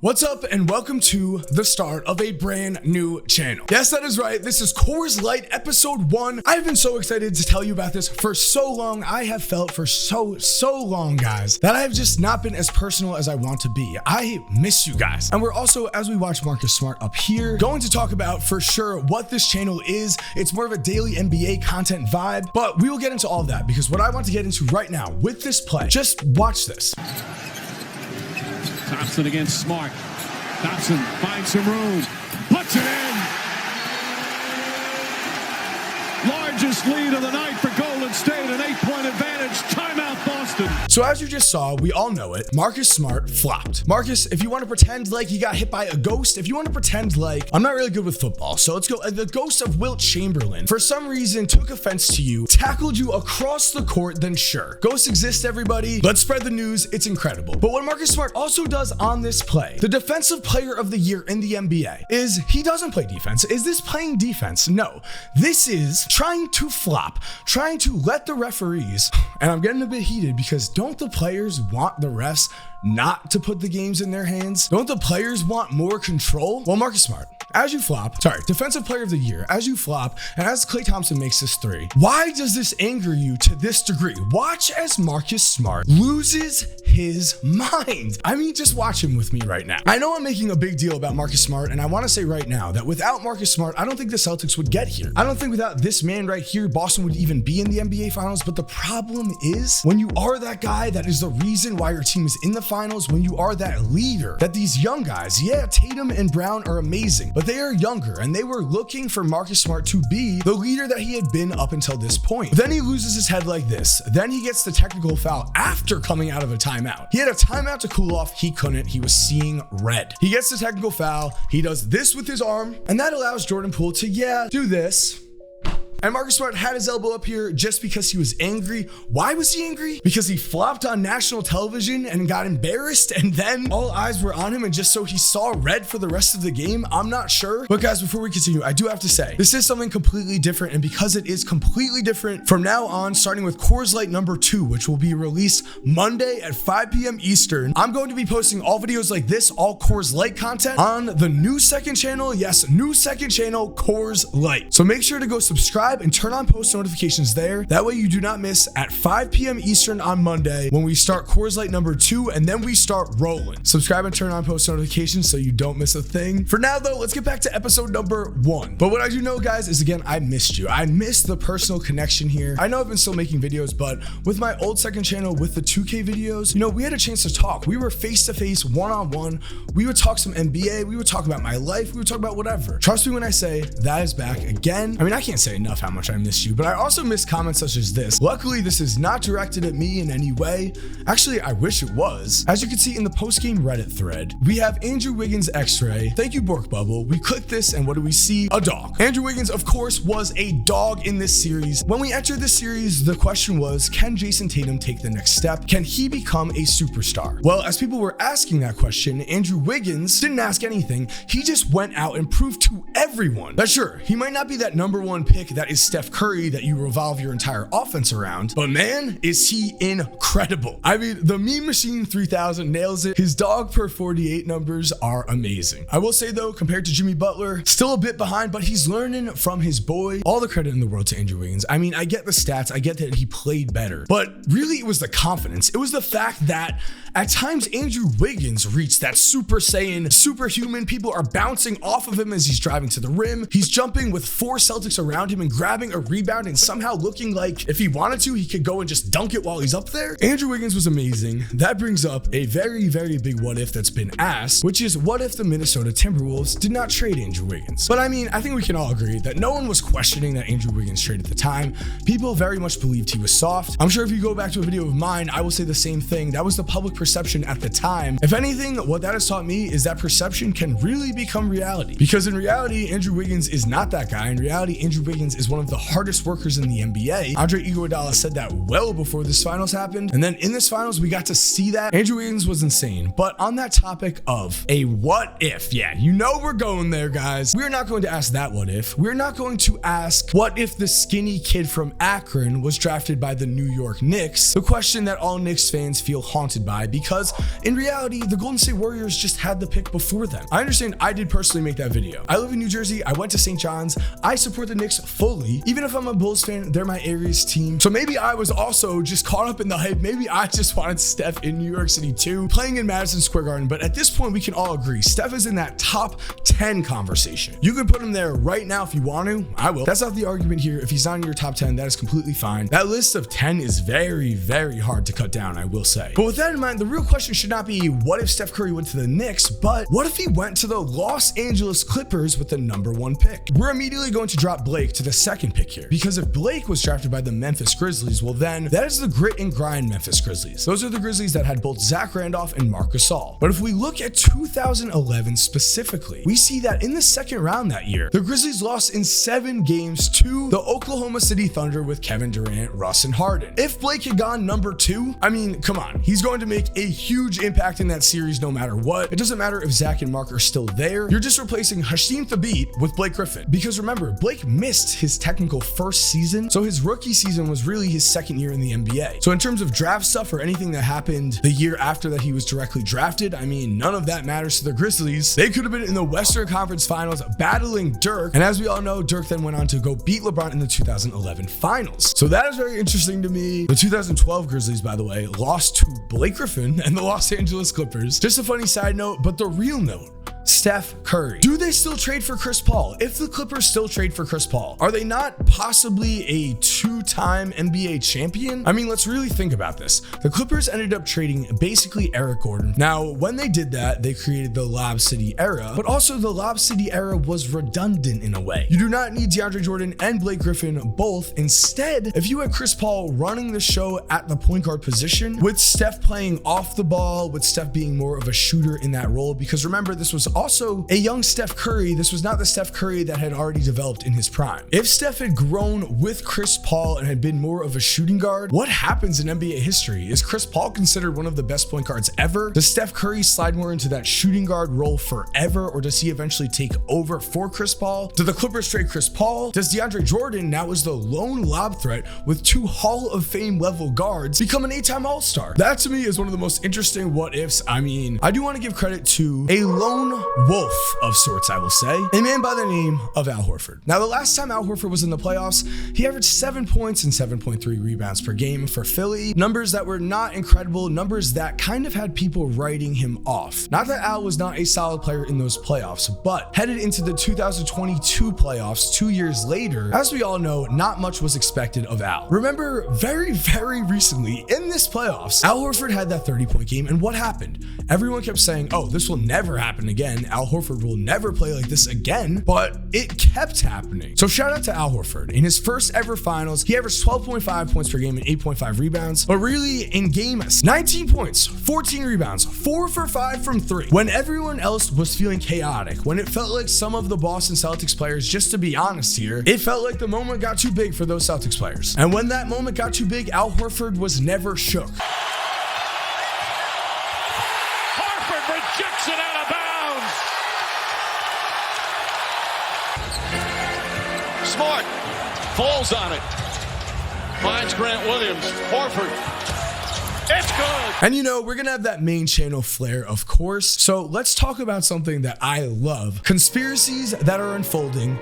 What's up and welcome to the start of a brand new channel. Yes, that is right. This is Coors Light episode 1. I've been so excited to tell you about this for so long. I have felt for so long, guys, that I have just not been as personal as I want to be. I miss you guys. And we're also, as we watch Marcus Smart up here, going to talk about for sure what this channel is. It's more of a daily NBA content vibe, but we will get into all of that because what I want to get into right now with this play, just watch this. Thompson against Smart. Thompson finds some room. Puts it in. Largest lead of the night for Golden State. An 8-point advantage. Timeout Boston. So as you just saw, we all know it. Marcus Smart flopped. Marcus, if you want to pretend like he got hit by a ghost, if you want to pretend like I'm not really good with football, so let's go. The ghost of Wilt Chamberlain, for some reason, took offense to you, tackled you across the court, then sure. Ghosts exist, everybody. Let's spread the news. It's incredible. But what Marcus Smart also does on this play, the defensive player of the year in the NBA, is he doesn't play defense. Is this playing defense? No. This is trying to flop, trying to let the referees, and I'm getting a bit heated because don't the players want the refs not to put the games in their hands? Don't the players want more control? Well, Marcus Smart, as you flop, defensive player of the year, as you flop, and as Klay Thompson makes this three, why does this anger you to this degree? Watch as Marcus Smart loses his mind. I mean, just watch him with me right now. I know I'm making a big deal about Marcus Smart, and I want to say right now that without Marcus Smart, I don't think the Celtics would get here. I don't think without this man right here, Boston would even be in the NBA Finals, but the problem is when you are that guy that is the reason why your team is in the finals, when you are that leader, that these young guys, yeah, Tatum and Brown are amazing, but they are younger and they were looking for Marcus Smart to be the leader that he had been up until this point. Then he loses his head like this. Then he gets the technical foul after coming out of a timeout. He had a timeout to cool off. He couldn't. He was seeing red. He gets the technical foul. He does this with his arm, and that allows Jordan Poole to, do this. And Marcus Smart had his elbow up here just because he was angry. Why was he angry? Because he flopped on national television and got embarrassed, and then all eyes were on him, and just so he saw red for the rest of the game? I'm not sure. But guys, before we continue, I do have to say, this is something completely different, and because it is completely different, from now on, starting with Coors Light number 2, which will be released Monday at 5 p.m. Eastern, I'm going to be posting all videos like this, all Coors Light content, on the new second channel. Yes, new second channel, Coors Light. So make sure to go subscribe and turn on post notifications there. That way you do not miss at 5 p.m. Eastern on Monday when we start Coors Light number 2, and then we start rolling. Subscribe and turn on post notifications so you don't miss a thing. For now though, let's get back to episode number 1. But what I do know, guys, is again, I missed you. I missed the personal connection here. I know I've been still making videos, but with my old second channel, with the 2K videos, we had a chance to talk. We were face to face, one-on-one. We would talk some NBA. We would talk about my life. We would talk about whatever. Trust me when I say that is back again. I mean, I can't say enough how much I miss you, but I also miss comments such as this. Luckily, this is not directed at me in any way. Actually, I wish it was. As you can see in the post-game Reddit thread, we have Andrew Wiggins X-Ray. Thank you, Bork Bubble. We click this, and what do we see? A dog. Andrew Wiggins, of course, was a dog in this series. When we entered this series, the question was, can Jason Tatum take the next step? Can he become a superstar? Well, as people were asking that question, Andrew Wiggins didn't ask anything. He just went out and proved to everyone that sure, he might not be that #1 pick that is Steph Curry that you revolve your entire offense around, but man, is he incredible. I mean, the meme machine 3000 nails it. His dog per 48 numbers are amazing. I will say though, compared to Jimmy Butler, still a bit behind, but he's learning from his boy. All the credit in the world to Andrew Wiggins. I mean, I get the stats, I get that he played better, but really it was the confidence. It was the fact that at times Andrew Wiggins reached that Super Saiyan, superhuman. People are bouncing off of him as he's driving to the rim. He's jumping with 4 Celtics around him and grabbing a rebound and somehow looking like if he wanted to, he could go and just dunk it while he's up there. Andrew Wiggins was amazing. That brings up a very, very big what if that's been asked, which is what if the Minnesota Timberwolves did not trade Andrew Wiggins? But I mean, I think we can all agree that no one was questioning that Andrew Wiggins trade at the time. People very much believed he was soft. I'm sure if you go back to a video of mine, I will say the same thing. That was the public perception at the time. If anything, what that has taught me is that perception can really become reality, because in reality, Andrew Wiggins is not that guy. In reality, Andrew Wiggins is is one of the hardest workers in the NBA. Andre Iguodala said that well before this finals happened. And then in this finals, we got to see that. Andrew Wiggins was insane. But on that topic of a what if, yeah, you know we're going there, guys. We're not going to ask that what if. We're not going to ask what if the skinny kid from Akron was drafted by the New York Knicks, the question that all Knicks fans feel haunted by, because in reality, the Golden State Warriors just had the pick before them. I understand I did personally make that video. I live in New Jersey. I went to St. John's. I support the Knicks fully. Even if I'm a Bulls fan, they're my area's team. So maybe I was also just caught up in the hype. Maybe I just wanted Steph in New York City too, playing in Madison Square Garden. But at this point, we can all agree Steph is in that top 10 conversation. You can put him there right now if you want to. I will. That's not the argument here. If he's not in your top 10, that is completely fine. That list of 10 is very, very hard to cut down, I will say. But with that in mind, the real question should not be what if Steph Curry went to the Knicks, but what if he went to the Los Angeles Clippers with the #1 pick? We're immediately going to drop Blake to the 2nd pick here, because if Blake was drafted by the Memphis Grizzlies, well then that is the grit and grind Memphis Grizzlies. Those are the Grizzlies that had both Zach Randolph and Marc Gasol. But if we look at 2011 specifically, we see that in the 2nd round that year, the Grizzlies lost in 7 games to the Oklahoma City Thunder with Kevin Durant, Russ, and Harden. If Blake had gone #2, I mean, come on, he's going to make a huge impact in that series no matter what. It doesn't matter if Zach and Mark are still there. You're just replacing Hasheem Thabeet with Blake Griffin. Because remember, Blake missed his technical first season, so his rookie season was really his 2nd year in the NBA. So in terms of draft stuff or anything that happened the year after that he was directly drafted, I mean, none of that matters to the Grizzlies. They could have been in the Western Conference Finals battling Dirk, and as we all know, Dirk then went on to go beat LeBron in the 2011 Finals. So that is very interesting to me. The 2012 Grizzlies, by the way, lost to Blake Griffin and the Los Angeles Clippers. Just a funny side note, but the real note, Steph Curry. Do they still trade for Chris Paul? If the Clippers still trade for Chris Paul, are they not possibly a 2-time NBA champion? I mean, let's really think about this. The Clippers ended up trading basically Eric Gordon. Now, when they did that, they created the Lob City era, but also the Lob City era was redundant in a way. You do not need DeAndre Jordan and Blake Griffin both. Instead, if you had Chris Paul running the show at the point guard position, with Steph playing off the ball, with Steph being more of a shooter in that role, because remember, this was also a young Steph Curry. This was not the Steph Curry that had already developed in his prime. If Steph had grown with Chris Paul and had been more of a shooting guard, what happens in NBA history? Is Chris Paul considered one of the best point guards ever? Does Steph Curry slide more into that shooting guard role forever, or does he eventually take over for Chris Paul? Do the Clippers trade Chris Paul? Does DeAndre Jordan, now as the lone lob threat with 2 Hall of Fame level guards, become an 8-time All-Star? That to me is one of the most interesting what ifs. I mean, I do want to give credit to a lone wolf of sorts, I will say, a man by the name of Al Horford. Now, the last time Al Horford was in the playoffs, he averaged 7 points and 7.3 rebounds per game for Philly, numbers that were not incredible, numbers that kind of had people writing him off. Not that Al was not a solid player in those playoffs, but headed into the 2022 playoffs 2 years later, as we all know, not much was expected of Al. Remember, very, very recently in this playoffs, Al Horford had that 30-point game, and what happened? Everyone kept saying, oh, this will never happen again. Al Horford will never play like this again, but it kept happening. So shout out to Al Horford. In his first ever finals, he averaged 12.5 points per game and 8.5 rebounds, but really in game 19 points, 14 rebounds, 4 for 5 from 3. When everyone else was feeling chaotic, when it felt like some of the Boston Celtics players, just to be honest here, it felt like the moment got too big for those Celtics players. And when that moment got too big, Al Horford was never shook. Horford rejects it out of bounds. Smart falls on it. Finds Grant Williams. Horford. It's good. And you know, we're gonna have that main channel flair, of course. So let's talk about something that I love. Conspiracies that are unfolding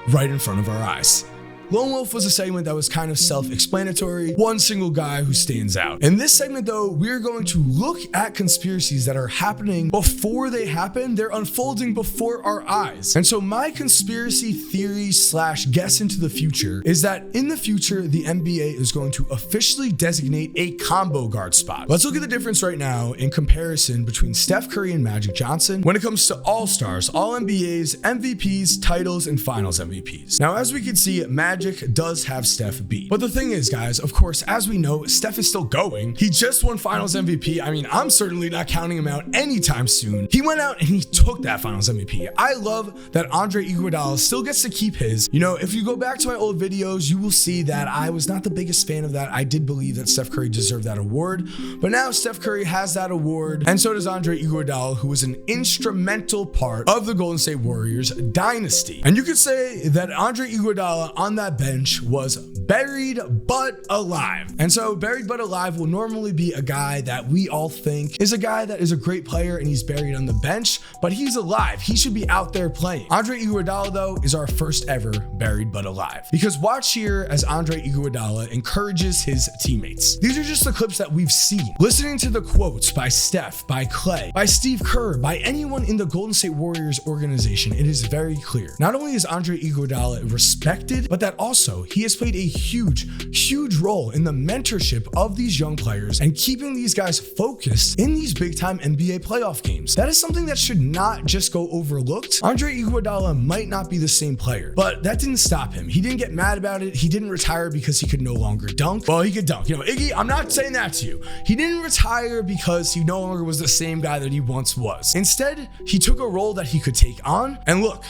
right in front of our eyes. Lone Wolf was a segment that was kind of self-explanatory, one single guy who stands out. In this segment though, we're going to look at conspiracies that are happening before they happen. They're unfolding before our eyes. And so my conspiracy theory / guess into the future is that in the future, the NBA is going to officially designate a combo guard spot. Let's look at the difference right now in comparison between Steph Curry and Magic Johnson when it comes to All-Stars, All-NBAs, MVPs, titles, and Finals MVPs. Now, as we can see, Magic Magic does have Steph beat. But the thing is, guys, of course, as we know, Steph is still going. He just won Finals MVP. I mean, I'm certainly not counting him out anytime soon. He went out and he took that Finals MVP. I love that Andre Iguodala still gets to keep his. You know, if you go back to my old videos, you will see that I was not the biggest fan of that. I did believe that Steph Curry deserved that award, but now Steph Curry has that award, and so does Andre Iguodala, who was an instrumental part of the Golden State Warriors dynasty. And you could say that Andre Iguodala on that bench was buried but alive. And so buried but alive will normally be a guy that we all think is a guy that is a great player and he's buried on the bench, but he's alive. He should be out there playing. Andre Iguodala, though, is our first ever buried but alive. Because watch here as Andre Iguodala encourages his teammates. These are just the clips that we've seen. Listening to the quotes by Steph, by Clay, by Steve Kerr, by anyone in the Golden State Warriors organization, it is very clear. Not only is Andre Iguodala respected, but that also he has played a huge role in the mentorship of these young players and keeping these guys focused in these big time NBA playoff games. That is something that should not just go overlooked. Andre Iguodala might not be the same player, but that didn't stop him. He didn't get mad about it. He didn't retire because he could no longer dunk. Well, he could dunk. You know, Iggy, I'm not saying that to you. He didn't retire because he no longer was the same guy that he once was. Instead, he took a role that he could take on, and look,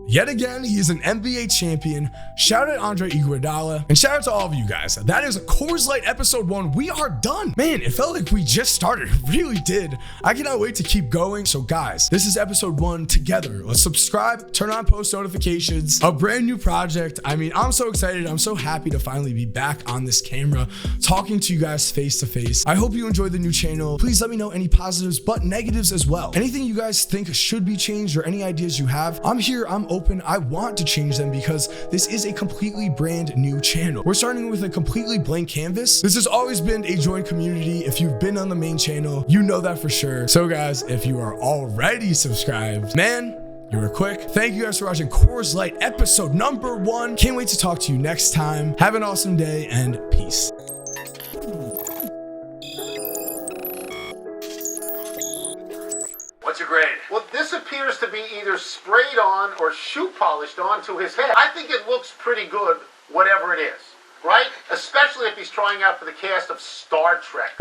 yet again, he is an NBA champion. Shout out Andre Iguodala, and shout out to all of you guys. That is Coors Light episode 1. We are done. Man, it felt like we just started. It really did. I cannot wait to keep going. So guys, this is episode 1 together. Let's subscribe, turn on post notifications, a brand new project. I mean, I'm so excited. I'm so happy to finally be back on this camera, talking to you guys face to face. I hope you enjoy the new channel. Please let me know any positives, but negatives as well. Anything you guys think should be changed or any ideas you have, I'm here, I'm open. I want to change them because this is a completely brand new channel. We're starting with a completely blank canvas. This has always been a joined community. If you've been on the main channel, you know that for sure. So guys, if you are already subscribed, man, you were quick. Thank you guys for watching Coors Light episode number 1. Can't wait to talk to you next time. Have an awesome day and peace. What's your grade? Well, this appears to be either sprayed on or shoe polished onto his head. I think it looks pretty good, whatever it is, right? Especially if he's trying out for the cast of Star Trek.